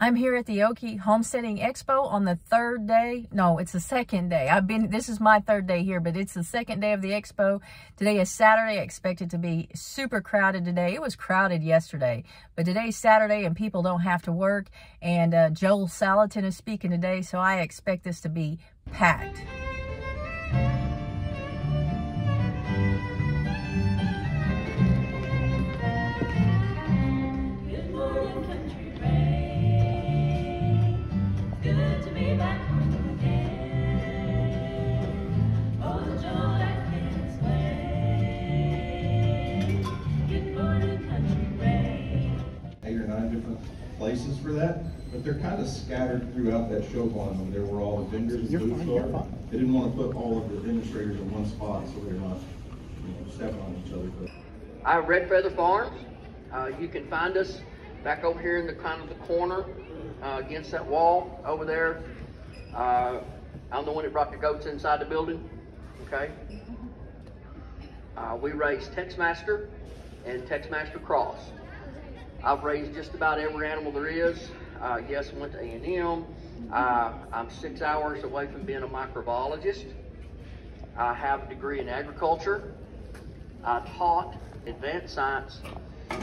I'm here at the Okie Homesteading Expo on the third day. No, it's the second day. This is my third day here, but it's the second day of the Expo. Today is Saturday. I expect it to be super crowded today. It was crowded yesterday, but today's Saturday and people don't have to work. And Joel Salatin is speaking today, so I expect this to be packed. Places for that, but they're kind of scattered throughout that show barn there where all the vendors and booths are. They didn't want to put all of the demonstrators in one spot so they're not, stepping on each other. But I have Red Feather Farms. You can find us back over here in the kind of the corner against that wall over there. I'm the one that brought the goats inside the building. Okay. We raise Tex-Master and Tex-Master Cross. I've raised just about every animal there is. Yes, I went to A&M. I'm 6 hours away from being a microbiologist. I have a degree in agriculture. I taught advanced science,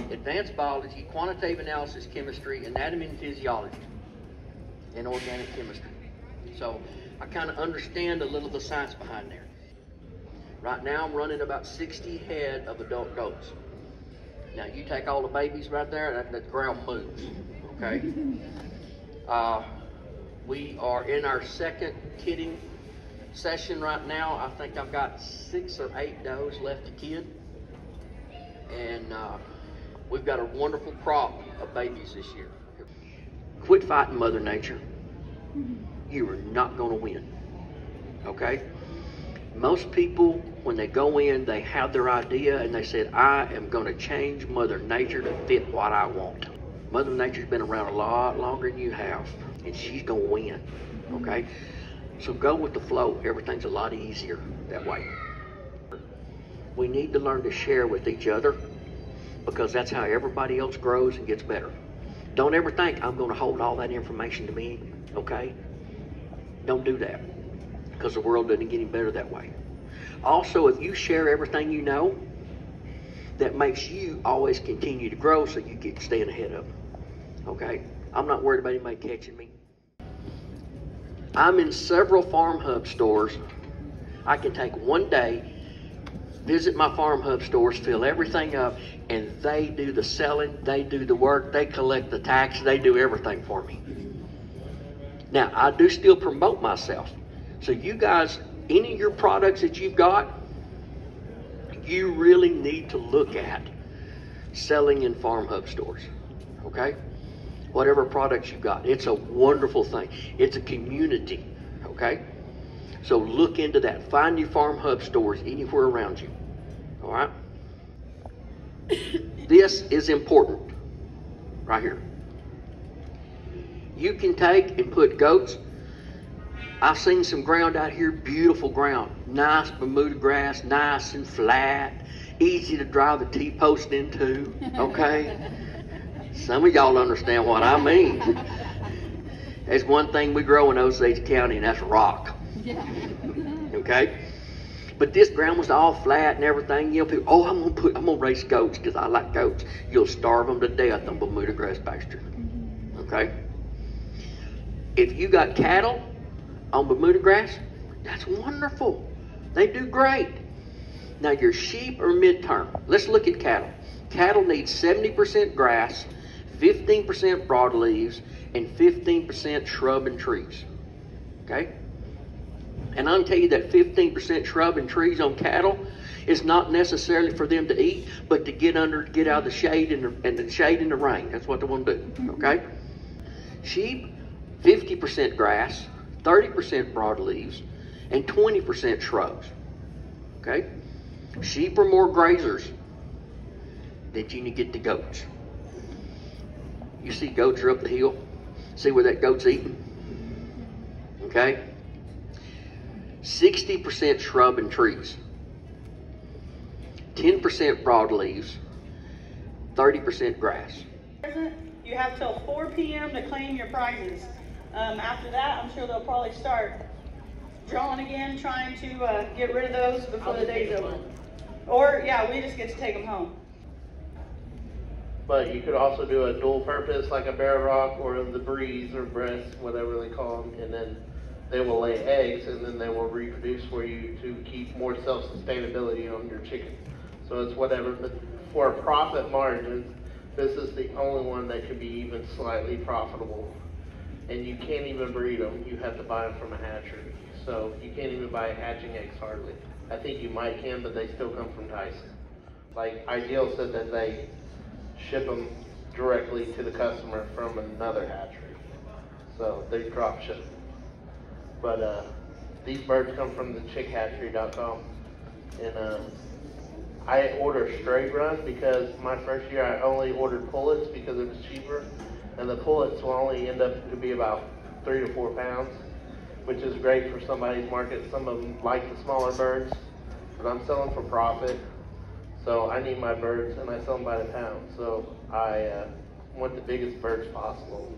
advanced biology, quantitative analysis, chemistry, anatomy and physiology, and organic chemistry. So I kind of understand a little of the science behind there. Right now I'm running about 60 head of adult goats. Now you take all the babies right there, and the ground moves, okay? We are in our second kidding session right now. I think I've got 6 or 8 does left to kid. And we've got a wonderful crop of babies this year. Quit fighting Mother Nature. You are not gonna win, okay? Most people, when they go in, they have their idea and they said, I am going to change Mother Nature to fit what I want. Mother Nature's been around a lot longer than you have, and she's going to win, okay? So go with the flow. Everything's a lot easier that way. We need to learn to share with each other because that's how everybody else grows and gets better. Don't ever think I'm going to hold all that information to me, okay? Don't do that. Because the world doesn't get any better that way. Also, if you share everything you know, that makes you always continue to grow so you keep staying ahead of them. Okay? I'm not worried about anybody catching me. I'm in several Farm Hub stores. I can take one day, visit my Farm Hub stores, fill everything up, and they do the selling, they do the work, they collect the tax, they do everything for me. Now, I do still promote myself. So you guys, any of your products that you've got, you really need to look at selling in Farm Hub stores, okay? Whatever products you've got, it's a wonderful thing. It's a community, okay? So look into that. Find your Farm Hub stores anywhere around you, all right? This is important right here. You can take and put goats. I've seen some ground out here, beautiful ground. Nice Bermuda grass, nice and flat, easy to drive the T-post into, okay? Some of y'all understand what I mean. There's one thing we grow in Osage County, and that's rock, okay? But this ground was all flat and everything. You know, people, oh, I'm gonna raise goats because I like goats. You'll starve them to death on Bermuda grass pasture, okay? If you got cattle on Bermuda grass, that's wonderful. They do great. Now your sheep are midterm. Let's look at cattle. Cattle need 70% grass, 15% broadleaves, and 15% shrub and trees. Okay? And I'll tell you that 15% shrub and trees on cattle is not necessarily for them to eat, but to get out of the shade and the shade and the rain. That's what they want to do. Okay? Sheep, 50% grass, 30% broadleaves, and 20% shrubs, okay? Sheep are more grazers than you get the goats. You see goats are up the hill. See where that goat's eating? Okay? 60% shrub and trees. 10% broadleaves. 30% grass. You have till 4 p.m. to claim your prizes. After that, I'm sure they'll probably start drawing again, trying to get rid of those before the day's over. Or, yeah, we just get to take them home. But you could also do a dual purpose, like a bear rock or the breeze or breast, whatever they call them, and then they will lay eggs, and then they will reproduce for you to keep more self-sustainability on your chicken. So it's whatever, but for a profit margin, this is the only one that can be even slightly profitable. And you can't even breed them, you have to buy them from a hatchery. So you can't even buy hatching eggs hardly. I think you might can, but they still come from Tyson. Like Ideal said that they ship them directly to the customer from another hatchery. So they drop ship. But these birds come from the chickhatchery.com. And I order straight run because my first year I only ordered pullets because it was cheaper. And the pullets will only end up to be about 3 to 4 pounds, which is great for somebody's market. Some of them like the smaller birds, but I'm selling for profit. So I need my birds and I sell them by the pound. So I want the biggest birds possible.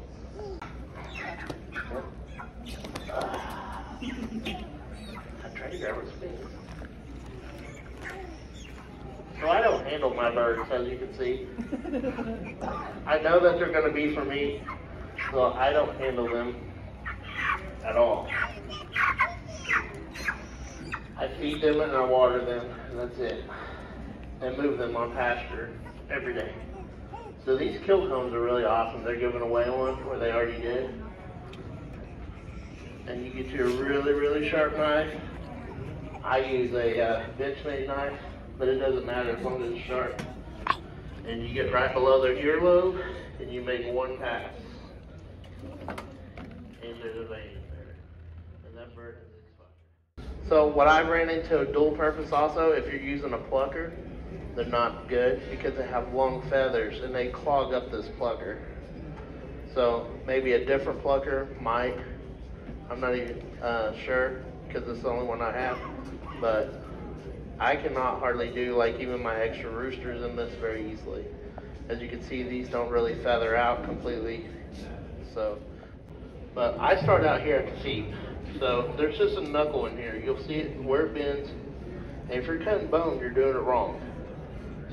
I tried to grab her spin. So I don't handle my birds, as you can see. I know that they're going to be for me, so I don't handle them at all. I feed them and I water them, and that's it. And move them on pasture every day. So these kill cones are really awesome. They're giving away one where they already did. And you get your really, really sharp knife. I use a benchmade knife, but it doesn't matter as long as it's sharp. And you get right below their earlobe, and you make one pass. And there's a vein there. And that bird is expired. So what I ran into a dual purpose also, if you're using a plucker, they're not good because they have long feathers and they clog up this plucker. So maybe a different plucker might. I'm not even sure because it's the only one I have. But I cannot hardly do like even my extra roosters in this very easily. As you can see, these don't really feather out completely. So, but I start out here at the feet. So there's just a knuckle in here. You'll see it where it bends. And if you're cutting bone, you're doing it wrong.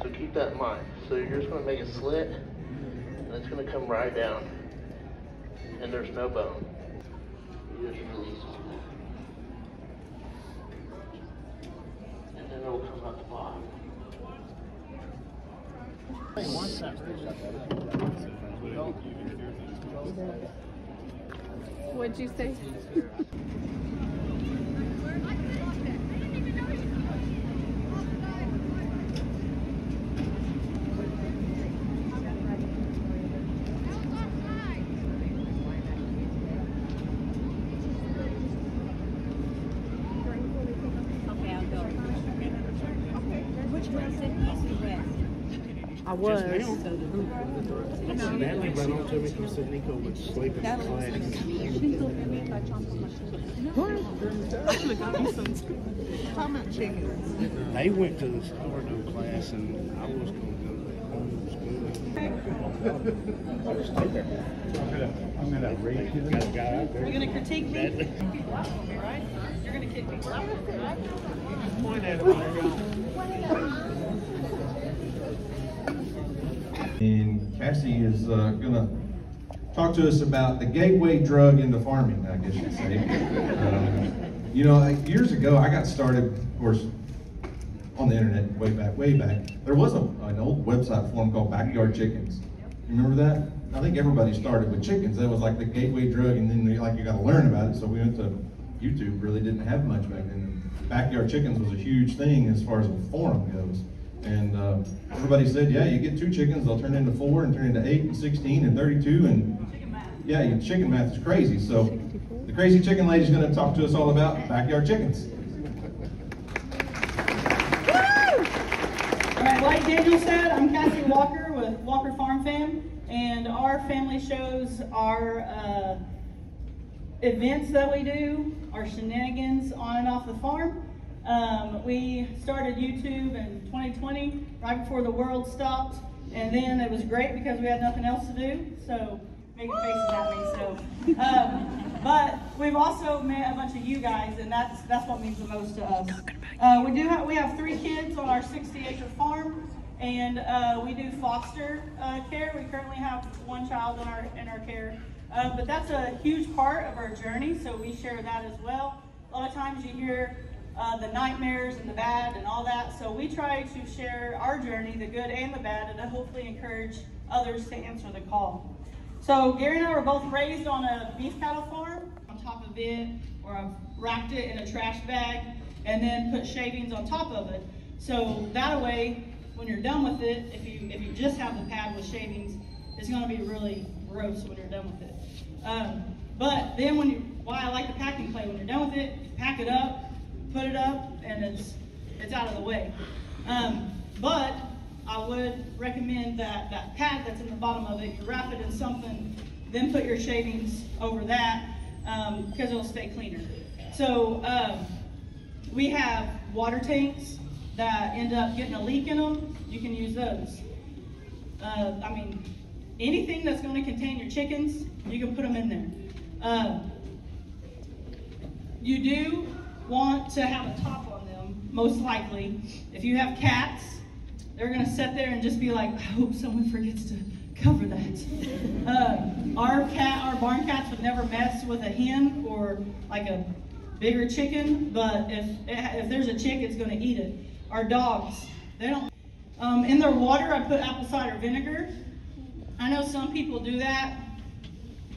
So keep that in mind. So you're just going to make a slit, and it's going to come right down. And there's no bone. You just release it. And then it'll come out the bottom. What'd you say? I was. Natalie ran on to me and said Nico was sleeping in class. I should have got you some. How about chickens? They went to the sourdough class and I was going to go to homeschool. I'm gonna read to the guy out there. You're gonna critique me? Right? You're gonna kick me. Point at him. And Cassie is going to talk to us about the gateway drug into farming, I guess you'd say. You know, years ago, I got started, of course, on the internet way back. There was an old website for them called Backyard Chickens. You remember that? I think everybody started with chickens. That was like the gateway drug, and then you got to learn about it. So we went to YouTube. Really didn't have much back then. Backyard Chickens was a huge thing as far as the forum goes. And everybody said, yeah, you get 2 chickens, they'll turn into 4 and turn into 8 and 16 and 32. And Chicken math. yeah, chicken math is crazy. So the crazy chicken lady's going to talk to us all about backyard chickens. All right, like Daniel said, I'm Cassie Walker with Walker Farm Fam, and our family shows our events that we do, our shenanigans on and off the farm. We started YouTube in 2020, right before the world stopped, And then it was great because we had nothing else to do, so making faces at me. So, but we've also met a bunch of you guys, and that's what means the most to us. We have 3 kids on our 60-acre farm, and we do foster care. We currently have 1 child in our care, but that's a huge part of our journey. So we share that as well. A lot of times you hear the nightmares and the bad and all that. So we try to share our journey, the good and the bad, and to hopefully encourage others to answer the call. So Gary and I were both raised on a beef cattle farm. On top of it, or I've wrapped it in a trash bag and then put shavings on top of it. So that way, when you're done with it, if you just have the pad with shavings, it's going to be really gross when you're done with it. But then why I like the packing plate, when you're done with it, you pack it up, put it up, and it's out of the way. But I would recommend that pad that's in the bottom of it, you wrap it in something, then put your shavings over that, because it'll stay cleaner. So we have water tanks that end up getting a leak in them. You can use those. I mean, anything that's going to contain your chickens, you can put them in there. You do want to have a top on them, most likely. If you have cats, they're going to sit there and just be like, I hope someone forgets to cover that. Our barn cats would never mess with a hen or like a bigger chicken, but if there's a chick, it's going to eat it. Our dogs, they don't. In their water, I put apple cider vinegar. I know some people do that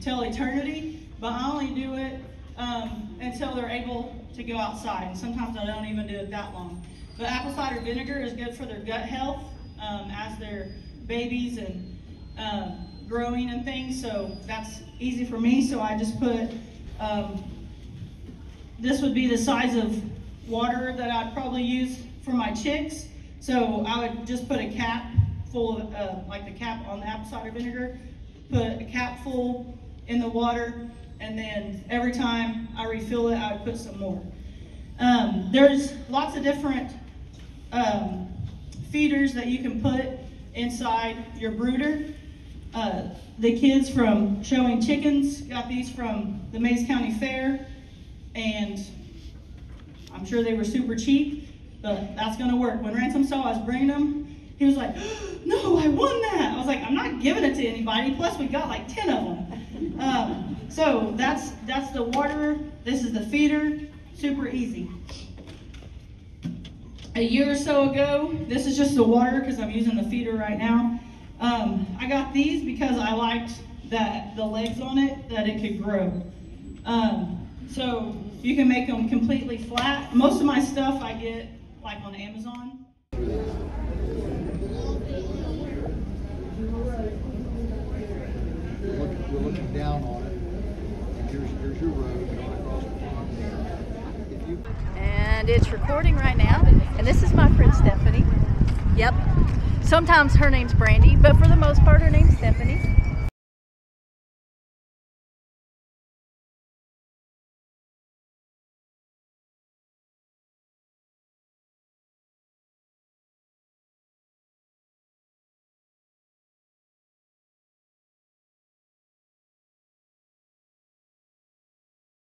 till eternity, but I only do it until they're able to go outside. And sometimes I don't even do it that long. But apple cider vinegar is good for their gut health as they're babies and growing and things. So that's easy for me. So I just put, this would be the size of water that I'd probably use for my chicks. So I would just put a cap full of, like the cap on the apple cider vinegar, put a cap full in the water, and then every time I refill it, I would put some more. There's lots of different feeders that you can put inside your brooder. The kids from Showing Chickens got these from the Mays County Fair, and I'm sure they were super cheap, but that's gonna work. When Ransom saw I was bringing them, he was like, no, I won that. I was like, I'm not giving it to anybody, plus we got like 10 of them. So that's the water, this is the feeder, super easy. A year or so ago, this is just the water because I'm using the feeder right now. I got these because I liked the legs on it, that it could grow. So you can make them completely flat. Most of my stuff I get like on Amazon. We're looking down on it, and here's your road going across the pond there. And it's recording right now, and this is my friend Stephanie. Yep. Sometimes her name's Brandy, but for the most part her name's Stephanie.